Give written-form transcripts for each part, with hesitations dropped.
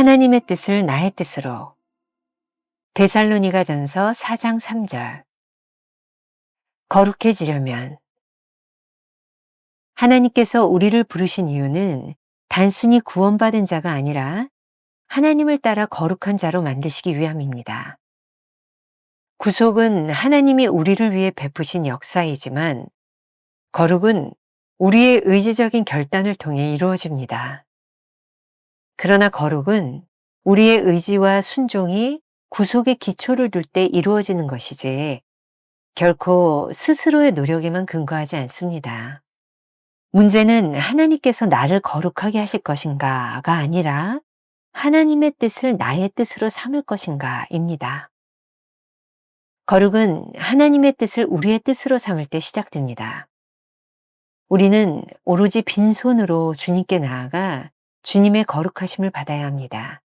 하나님의 뜻을 나의 뜻으로. 데살로니가전서 4장 3절. 거룩해지려면. 하나님께서 우리를 부르신 이유는 단순히 구원받은 자가 아니라 하나님을 따라 거룩한 자로 만드시기 위함입니다. 구속은 하나님이 우리를 위해 베푸신 역사이지만 거룩은 우리의 의지적인 결단을 통해 이루어집니다. 그러나 거룩은 우리의 의지와 순종이 구속의 기초를 둘 때 이루어지는 것이지 결코 스스로의 노력에만 근거하지 않습니다. 문제는 하나님께서 나를 거룩하게 하실 것인가가 아니라 하나님의 뜻을 나의 뜻으로 삼을 것인가입니다. 거룩은 하나님의 뜻을 우리의 뜻으로 삼을 때 시작됩니다. 우리는 오로지 빈손으로 주님께 나아가 주님의 거룩하심을 받아야 합니다.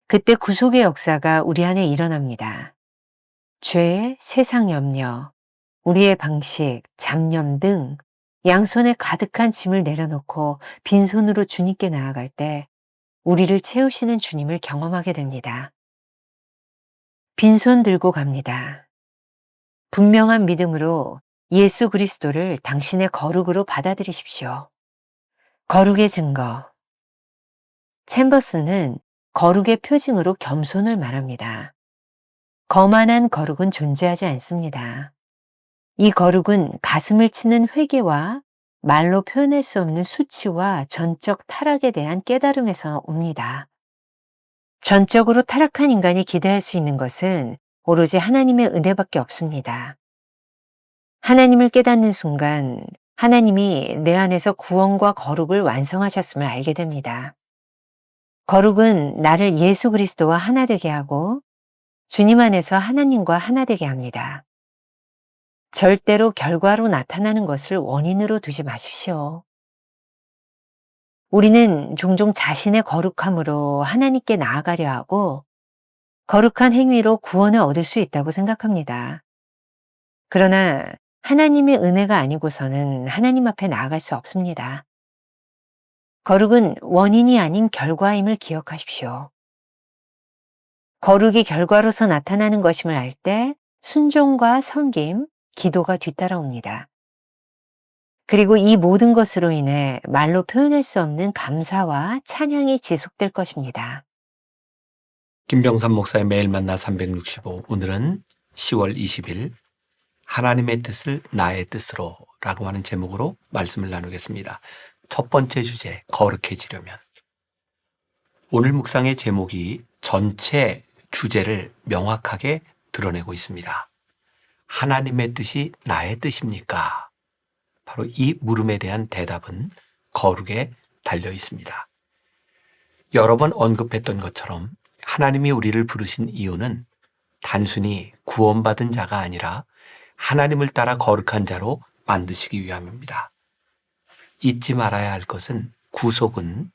그때 구속의 역사가 우리 안에 일어납니다. 죄, 세상 염려, 우리의 방식, 잡념 등 양손에 가득한 짐을 내려놓고 빈손으로 주님께 나아갈 때 우리를 채우시는 주님을 경험하게 됩니다. 빈손 들고 갑니다. 분명한 믿음으로 예수 그리스도를 당신의 거룩으로 받아들이십시오. 거룩의 증거. 챔버스는 거룩의 표징으로 겸손을 말합니다. 거만한 거룩은 존재하지 않습니다. 이 거룩은 가슴을 치는 회개와 말로 표현할 수 없는 수치와 전적 타락에 대한 깨달음에서 옵니다. 전적으로 타락한 인간이 기대할 수 있는 것은 오로지 하나님의 은혜밖에 없습니다. 하나님을 깨닫는 순간 하나님이 내 안에서 구원과 거룩을 완성하셨음을 알게 됩니다. 거룩은 나를 예수 그리스도와 하나 되게 하고 주님 안에서 하나님과 하나 되게 합니다. 절대로 결과로 나타나는 것을 원인으로 두지 마십시오. 우리는 종종 자신의 거룩함으로 하나님께 나아가려 하고 거룩한 행위로 구원을 얻을 수 있다고 생각합니다. 그러나 하나님의 은혜가 아니고서는 하나님 앞에 나아갈 수 없습니다. 거룩은 원인이 아닌 결과임을 기억하십시오. 거룩이 결과로서 나타나는 것임을 알 때 순종과 섬김, 기도가 뒤따라옵니다. 그리고 이 모든 것으로 인해 말로 표현할 수 없는 감사와 찬양이 지속될 것입니다. 김병삼 목사의 매일 만나 365, 오늘은 10월 20일 하나님의 뜻을 나의 뜻으로 라고 하는 제목으로 말씀을 나누겠습니다. 첫 번째 주제, 거룩해지려면. 오늘 묵상의 제목이 전체 주제를 명확하게 드러내고 있습니다. 하나님의 뜻이 나의 뜻입니까? 바로 이 물음에 대한 대답은 거룩에 달려 있습니다. 여러 번 언급했던 것처럼 하나님이 우리를 부르신 이유는 단순히 구원받은 자가 아니라 하나님을 따라 거룩한 자로 만드시기 위함입니다. 잊지 말아야 할 것은 구속은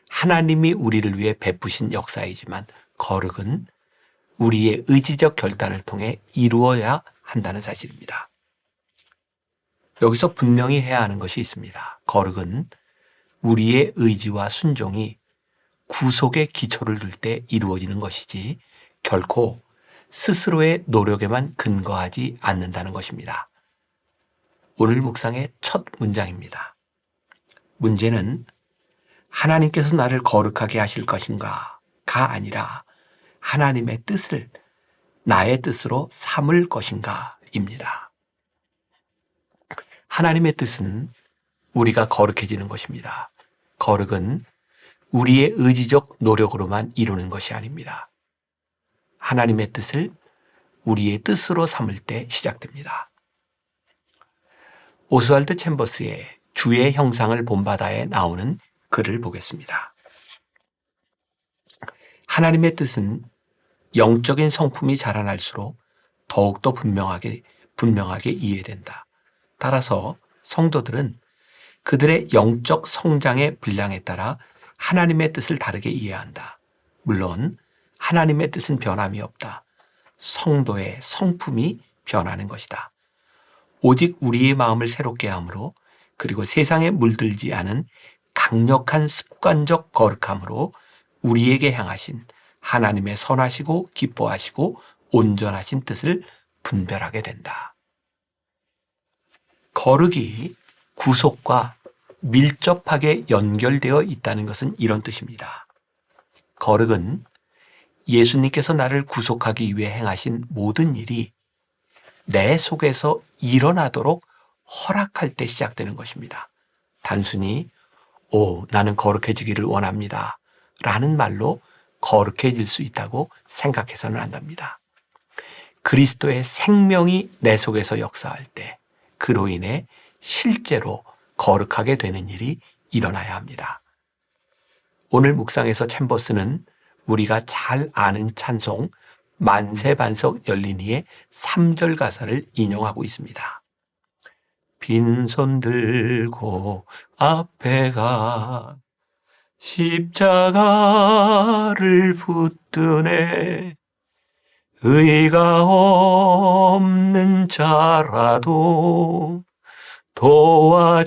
하나님이 우리를 위해 베푸신 역사이지만 거룩은 우리의 의지적 결단을 통해 이루어야 한다는 사실입니다. 여기서 분명히 해야 하는 것이 있습니다. 거룩은 우리의 의지와 순종이 구속의 기초를 둘 때 이루어지는 것이지 결코 스스로의 노력에만 근거하지 않는다는 것입니다. 오늘 묵상의 첫 문장입니다. 문제는 하나님께서 나를 거룩하게 하실 것인가가 아니라 하나님의 뜻을 나의 뜻으로 삼을 것인가입니다. 하나님의 뜻은 우리가 거룩해지는 것입니다. 거룩은 우리의 의지적 노력으로만 이루는 것이 아닙니다. 하나님의 뜻을 우리의 뜻으로 삼을 때 시작됩니다. 오스왈드 챔버스의 주의 형상을 본바다에 나오는 글을 보겠습니다. 하나님의 뜻은 영적인 성품이 자라날수록 더욱더 분명하게 이해된다. 따라서 성도들은 그들의 영적 성장의 분량에 따라 하나님의 뜻을 다르게 이해한다. 물론 하나님의 뜻은 변함이 없다. 성도의 성품이 변하는 것이다. 오직 우리의 마음을 새롭게 함으로 그리고 세상에 물들지 않은 강력한 습관적 거룩함으로 우리에게 향하신 하나님의 선하시고 기뻐하시고 온전하신 뜻을 분별하게 된다. 거룩이 구속과 밀접하게 연결되어 있다는 것은 이런 뜻입니다. 거룩은 예수님께서 나를 구속하기 위해 행하신 모든 일이 내 속에서 일어나도록 허락할 때 시작되는 것입니다. 단순히 나는 거룩해지기를 원합니다 라는 말로 거룩해질 수 있다고 생각해서는 안 됩니다. 그리스도의 생명이 내 속에서 역사할 때 그로 인해 실제로 거룩하게 되는 일이 일어나야 합니다. 오늘 묵상에서 챔버스는 우리가 잘 아는 찬송 만세반석 열리니의 3절 가사를 인용하고 있습니다. 빈손 들고 앞에 가 십자가를 붙드네 의가 없는 자라도 도와주심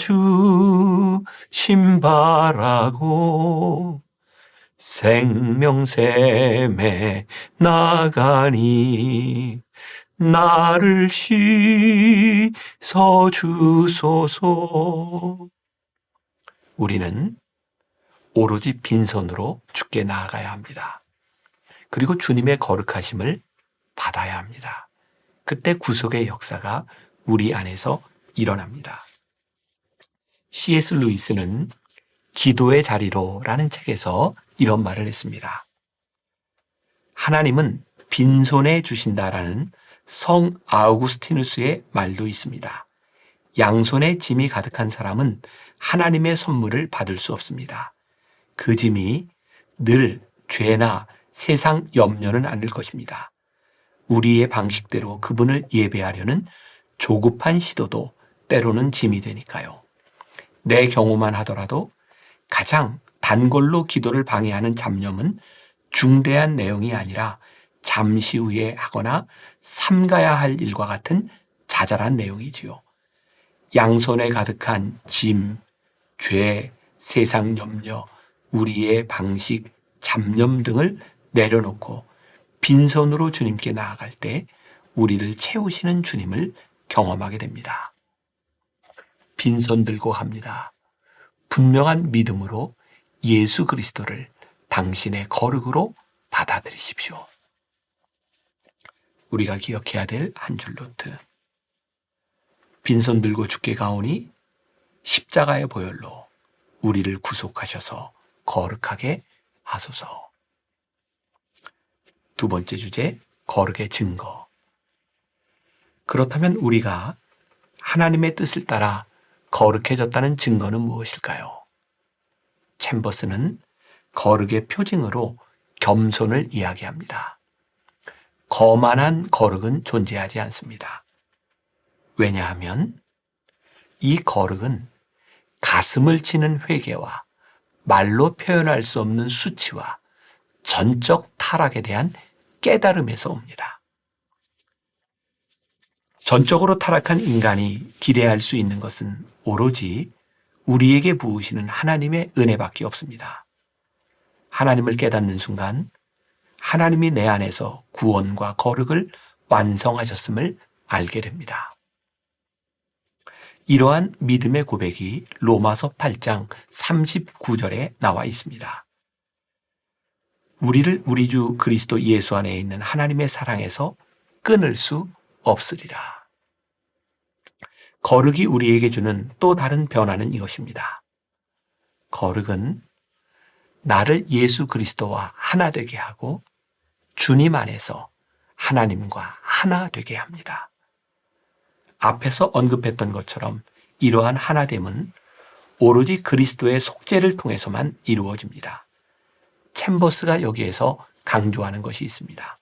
바라고 생명샘에 나가니 나를 씻어주소서. 우리는 오로지 빈손으로 주께 나아가야 합니다. 그리고 주님의 거룩하심을 받아야 합니다. 그때 구속의 역사가 우리 안에서 일어납니다. C.S. 루이스는 기도의 자리로 라는 책에서 이런 말을 했습니다. 하나님은 빈손에 주신다라는 성 아우구스티누스의 말도 있습니다. 양손에 짐이 가득한 사람은 하나님의 선물을 받을 수 없습니다. 그 짐이 늘 죄나 세상 염려는 아닐 것입니다. 우리의 방식대로 그분을 예배하려는 조급한 시도도 때로는 짐이 되니까요. 내 경우만 하더라도 가장 단골로 기도를 방해하는 잡념은 중대한 내용이 아니라 잠시 후에 하거나 삼가야 할 일과 같은 자잘한 내용이지요. 양손에 가득한 짐, 죄, 세상 염려, 우리의 방식, 잡념 등을 내려놓고 빈손으로 주님께 나아갈 때 우리를 채우시는 주님을 경험하게 됩니다. 빈손 들고 합니다. 분명한 믿음으로 예수 그리스도를 당신의 거룩으로 받아들이십시오. 우리가 기억해야 될 한 줄 노트. 빈손 들고 주께 가오니 십자가의 보혈로 우리를 구속하셔서 거룩하게 하소서. 두 번째 주제, 거룩의 증거. 그렇다면 우리가 하나님의 뜻을 따라 거룩해졌다는 증거는 무엇일까요? 챔버스는 거룩의 표징으로 겸손을 이야기합니다. 거만한 거룩은 존재하지 않습니다. 왜냐하면 이 거룩은 가슴을 치는 회개와 말로 표현할 수 없는 수치와 전적 타락에 대한 깨달음에서 옵니다. 전적으로 타락한 인간이 기대할 수 있는 것은 오로지 우리에게 부으시는 하나님의 은혜밖에 없습니다. 하나님을 깨닫는 순간 하나님이 내 안에서 구원과 거룩을 완성하셨음을 알게 됩니다. 이러한 믿음의 고백이 로마서 8장 39절에 나와 있습니다. 우리를 우리 주 그리스도 예수 안에 있는 하나님의 사랑에서 끊을 수 없으리라. 거룩이 우리에게 주는 또 다른 변화는 이것입니다. 거룩은 나를 예수 그리스도와 하나 되게 하고 주님 안에서 하나님과 하나 되게 합니다. 앞에서 언급했던 것처럼 이러한 하나됨은 오로지 그리스도의 속죄를 통해서만 이루어집니다. 챔버스가 여기에서 강조하는 것이 있습니다.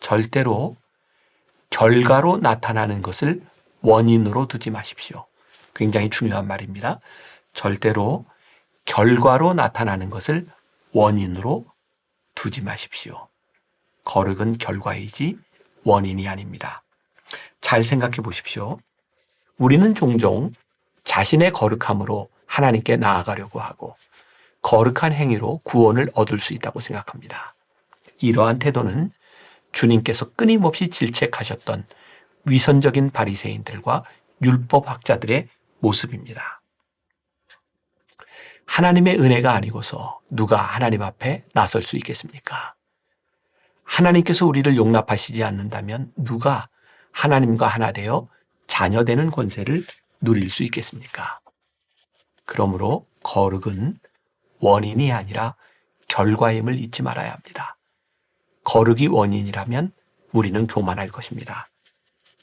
절대로 결과로 나타나는 것을 원인으로 두지 마십시오. 굉장히 중요한 말입니다. 절대로 결과로 나타나는 것을 원인으로 두지 마십시오. 거룩은 결과이지 원인이 아닙니다. 잘 생각해 보십시오. 우리는 종종 자신의 거룩함으로 하나님께 나아가려고 하고 거룩한 행위로 구원을 얻을 수 있다고 생각합니다. 이러한 태도는 주님께서 끊임없이 질책하셨던 위선적인 바리새인들과 율법학자들의 모습입니다. 하나님의 은혜가 아니고서 누가 하나님 앞에 나설 수 있겠습니까? 하나님께서 우리를 용납하시지 않는다면 누가 하나님과 하나 되어 자녀되는 권세를 누릴 수 있겠습니까? 그러므로 거룩은 원인이 아니라 결과임을 잊지 말아야 합니다. 거룩이 원인이라면 우리는 교만할 것입니다.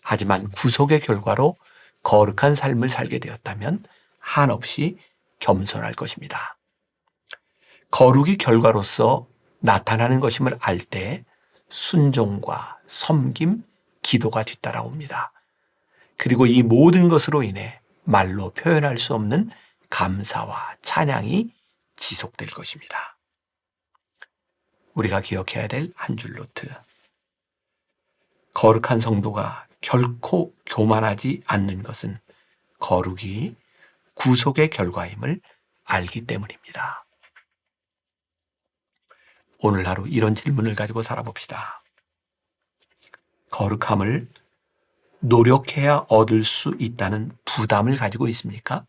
하지만 구속의 결과로 거룩한 삶을 살게 되었다면 한없이 겸손할 것입니다. 거룩이 결과로서 나타나는 것임을 알 때 순종과 섬김, 기도가 뒤따라옵니다. 그리고 이 모든 것으로 인해 말로 표현할 수 없는 감사와 찬양이 지속될 것입니다. 우리가 기억해야 될 한 줄 노트. 거룩한 성도가 결코 교만하지 않는 것은 거룩이 구속의 결과임을 알기 때문입니다. 오늘 하루 이런 질문을 가지고 살아봅시다. 거룩함을 노력해야 얻을 수 있다는 부담을 가지고 있습니까?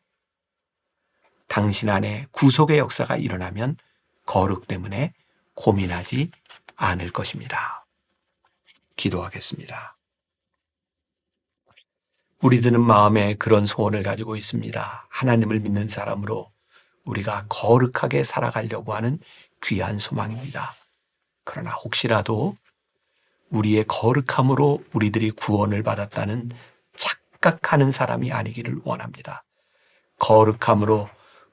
당신 안에 구속의 역사가 일어나면 거룩 때문에 고민하지 않을 것입니다. 기도하겠습니다. 우리들은 마음에 그런 소원을 가지고 있습니다. 하나님을 믿는 사람으로 우리가 거룩하게 살아가려고 하는 귀한 소망입니다. 그러나 혹시라도 우리의 거룩함으로 우리들이 구원을 받았다는 착각하는 사람이 아니기를 원합니다. 거룩함으로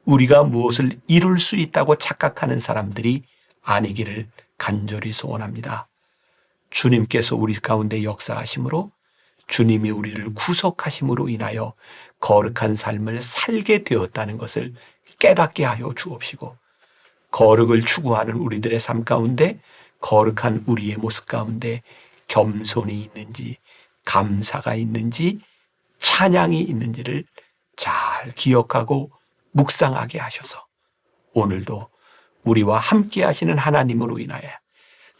우리가 무엇을 이룰 수 있다고 착각하는 사람들이 아니기를 간절히 소원합니다. 주님께서 우리 가운데 역사하심으로 주님이 우리를 구속하심으로 인하여 거룩한 삶을 살게 되었다는 것을 깨닫게 하여 주옵시고 거룩을 추구하는 우리들의 삶 가운데 거룩한 우리의 모습 가운데 겸손이 있는지 감사가 있는지 찬양이 있는지를 잘 기억하고 묵상하게 하셔서 오늘도 우리와 함께 하시는 하나님으로 인하여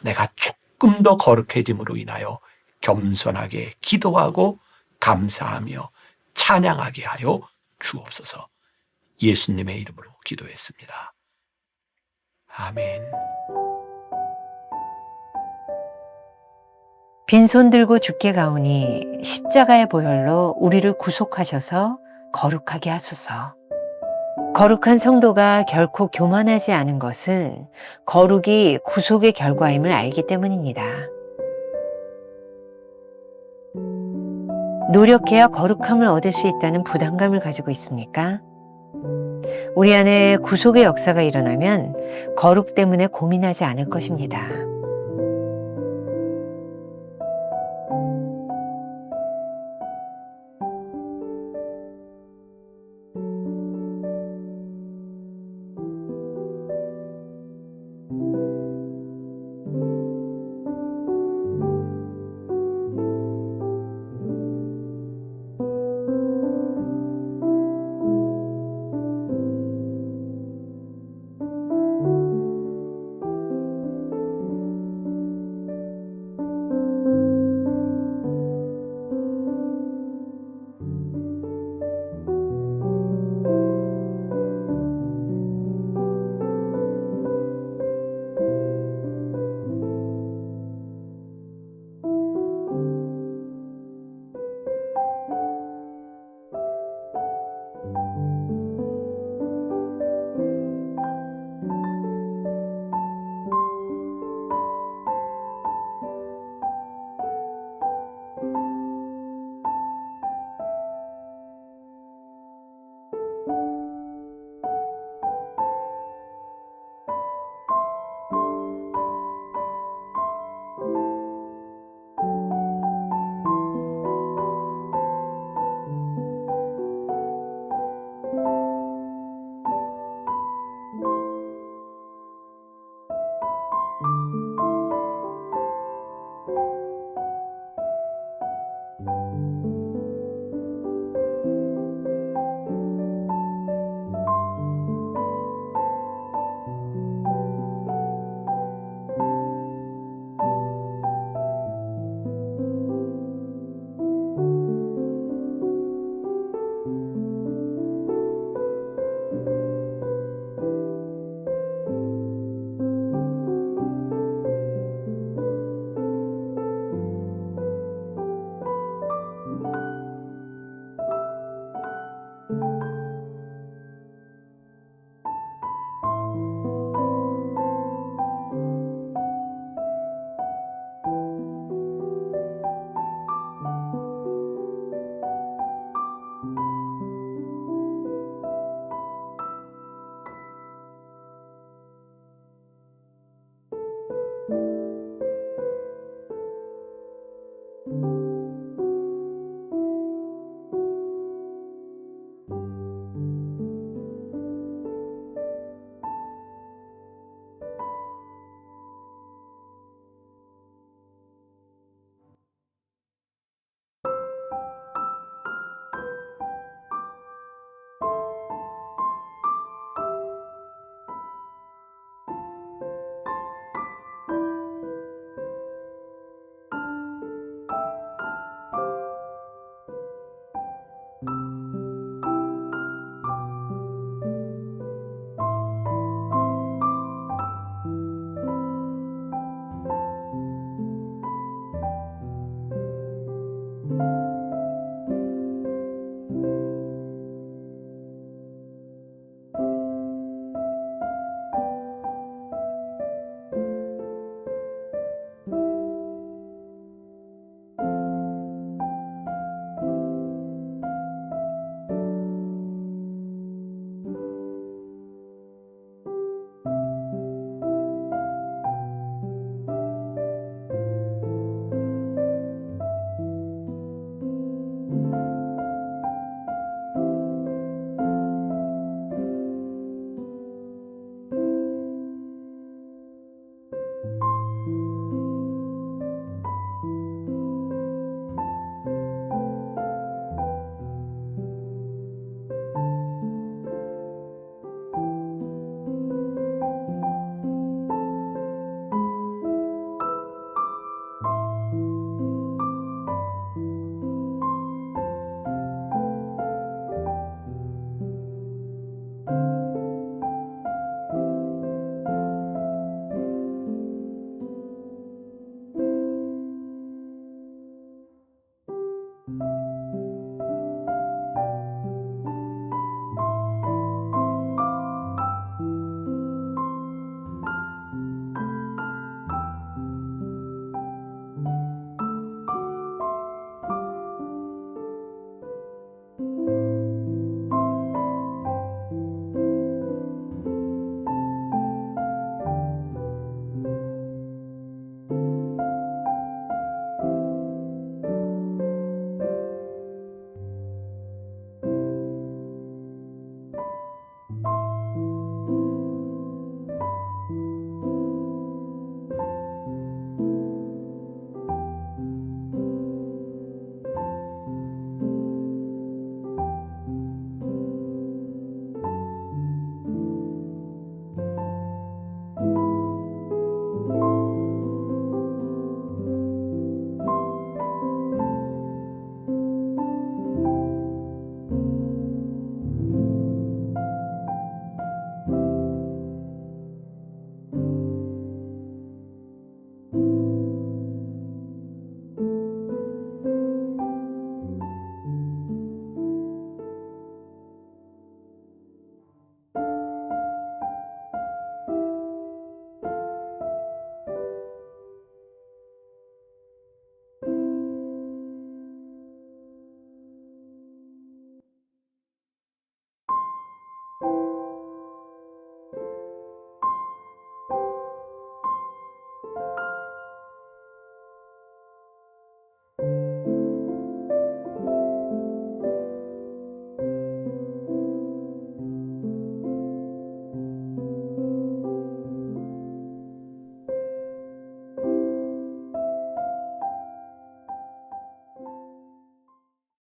내가 조금 더 거룩해짐으로 인하여 겸손하게 기도하고 감사하며 찬양하게 하여 주옵소서. 예수님의 이름으로 기도했습니다. 아멘. 빈손 들고 주께 가오니 십자가의 보혈로 우리를 구속하셔서 거룩하게 하소서. 거룩한 성도가 결코 교만하지 않은 것은 거룩이 구속의 결과임을 알기 때문입니다. 노력해야 거룩함을 얻을 수 있다는 부담감을 가지고 있습니까? 우리 안에 구속의 역사가 일어나면 거룩 때문에 고민하지 않을 것입니다.